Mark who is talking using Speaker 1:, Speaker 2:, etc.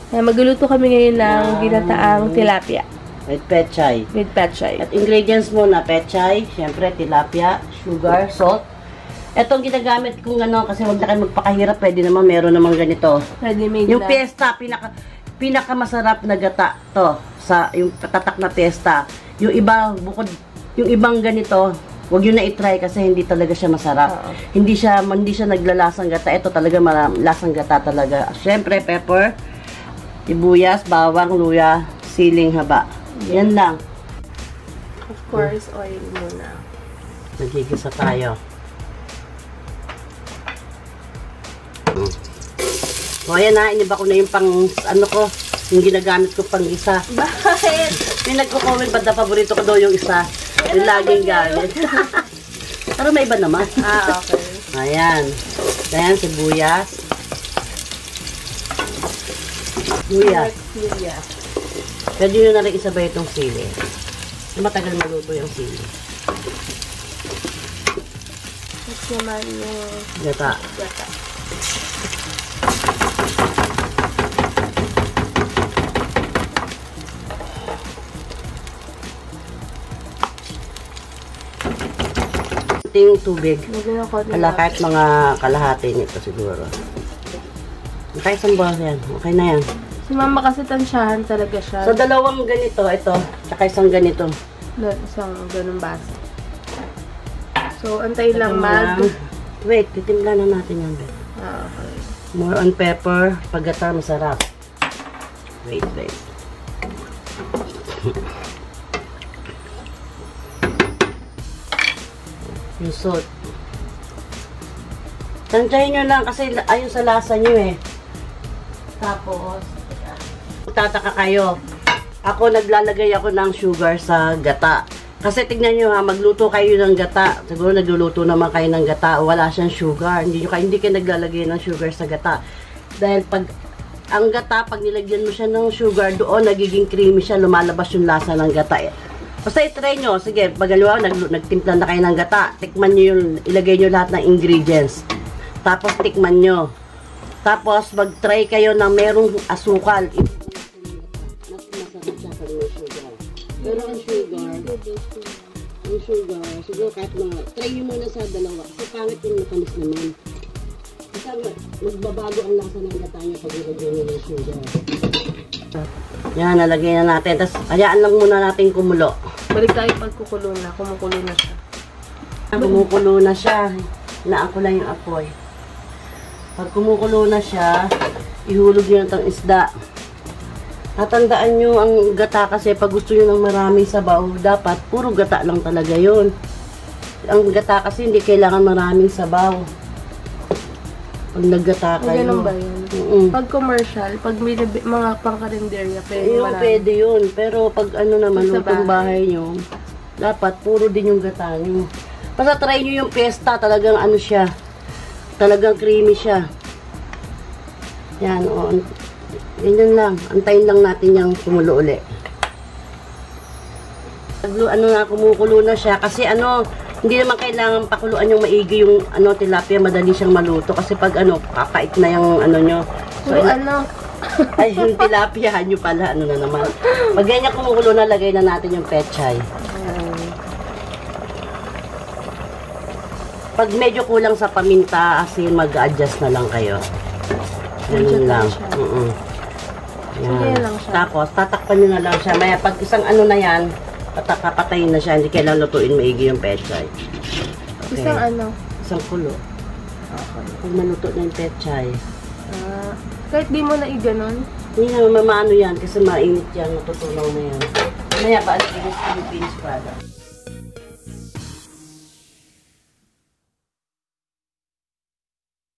Speaker 1: Magluluto kami ngayon ng ginataang tilapia.
Speaker 2: With pechay.
Speaker 1: With pechay.
Speaker 2: At ingredients mo na pechay, syempre tilapia, sugar, salt. Etong ginagamit kong kasi wag na kayo magpakahirap, pwede naman meron naman ganito.
Speaker 1: Ready-made
Speaker 2: Yung
Speaker 1: na.
Speaker 2: pesta, pinakamasarap na gata to sa yung tatak na pesta. Yung iba, yung ibang ganito, wag yun na i-try kasi hindi talaga siya masarap. Hindi siya naglalasang gata. Ito talaga lasang gata talaga. Syempre, pepper, sibuyas, bawang, luya, siling haba. Yan lang.
Speaker 1: Of course, oil muna.
Speaker 2: Nagigisa tayo. O, ayan na. Iniba ko na yung yung ginagamit ko pang isa.
Speaker 1: Bakit?
Speaker 2: Yung nagko-comment, ba't na paborito ko daw yung isa? Yung laging gamit. Pero may iba naman.
Speaker 1: Okay.
Speaker 2: Ayan. Ayan, sibuyas. Sibuyas. Pwede nyo na rin isabay itong sili. Matagal maluto yung sili.
Speaker 1: Next naman yung
Speaker 2: Gata. Yung tubig. Kahit mga kalahati nito siguro. Kahit isang bowl yan. Okay na yan.
Speaker 1: Si mama kasi tansyahan talaga siya.
Speaker 2: So, dalawang ganito, ito. Tsaka isang ganito.
Speaker 1: Isang ganun base. So, antay lang
Speaker 2: Wait, titimpla na natin yan.
Speaker 1: Okay.
Speaker 2: More on pepper. Pagkata, masarap. Wait. Yung salt. Tansyahin nyo lang kasi ayun sa lasa nyo eh. Tapos, tataka kayo. Ako, naglalagay ako ng sugar sa gata. Kasi tignan nyo ha, magluto kayo ng gata. Siguro nagluluto naman kayo ng gata. Wala siyang sugar. Hindi kayo naglalagay ng sugar sa gata. Dahil ang gata, pag nilagyan mo siya ng sugar, doon nagiging creamy siya. Lumalabas yung lasa ng gata eh. Basta i-try nyo. Sige, pagaliwa, nagtimpla na kayo ng gata. Tikman nyo ilagay nyo lahat ng ingredients. Tapos tikman nyo. Tapos mag-try kayo na merong asukal. Pero ang sugar, siguro kahit try nyo muna sa dalawa. Kasi pangit yung matamis naman. Kasi magbabago ang lasa ng gata nyo pag ilagay nyo ng sugar. Yan, nalagay na natin. Tapos, hayaan lang muna natin kumulo.
Speaker 1: Balik tayo pag kumukulo na siya.
Speaker 2: Kumukulo na siya. Hinaan ko lang yung apoy. Pag kumukulo na siya, ihulog nyo na itong isda. Tatandaan nyo ang gata kasi pag gusto nyo ng maraming sabaw, dapat puro gata lang talaga yun. Ang gata kasi hindi kailangan maraming sabaw. Pag naggata kayo.
Speaker 1: Ganun ba yun? Pag commercial, pag may mga pangkarinderya,
Speaker 2: pwede yun. Pero pag naman, lutong bahay nyo, dapat puro din yung gata nyo. Basta try nyo yung pesta, talagang siya. Talagang creamy siya. Yan, ganyan lang. Antayin lang natin yung kumulo uli. Kumukulo na siya. Kasi hindi naman kailangan pakuluan yung maigi yung tilapia. Madali siyang maluto. Kasi pag kapait na yung nyo. So, ay, yung tilapia nyo pala. Na naman. Pag ganyan kumukulo na, lagay na natin yung pechay. Pag medyo kulang sa paminta, asin, mag-adjust na lang kayo. Ganun lang.
Speaker 1: Yan lang siya.
Speaker 2: Tapos, tatakpan nyo na lang siya. Maya, pag isang na yan, papatayin na siya. Hindi kailangan lutuin maigi yung pechay. Okay. Isang kulo. Okay. Pag maluto na yung pechay.
Speaker 1: Kahit di mo na i-ganon?
Speaker 2: Hindi na mamano yan kasi mainit yan. Natutunaw na yan. Maya, paalikin yung Philippines product.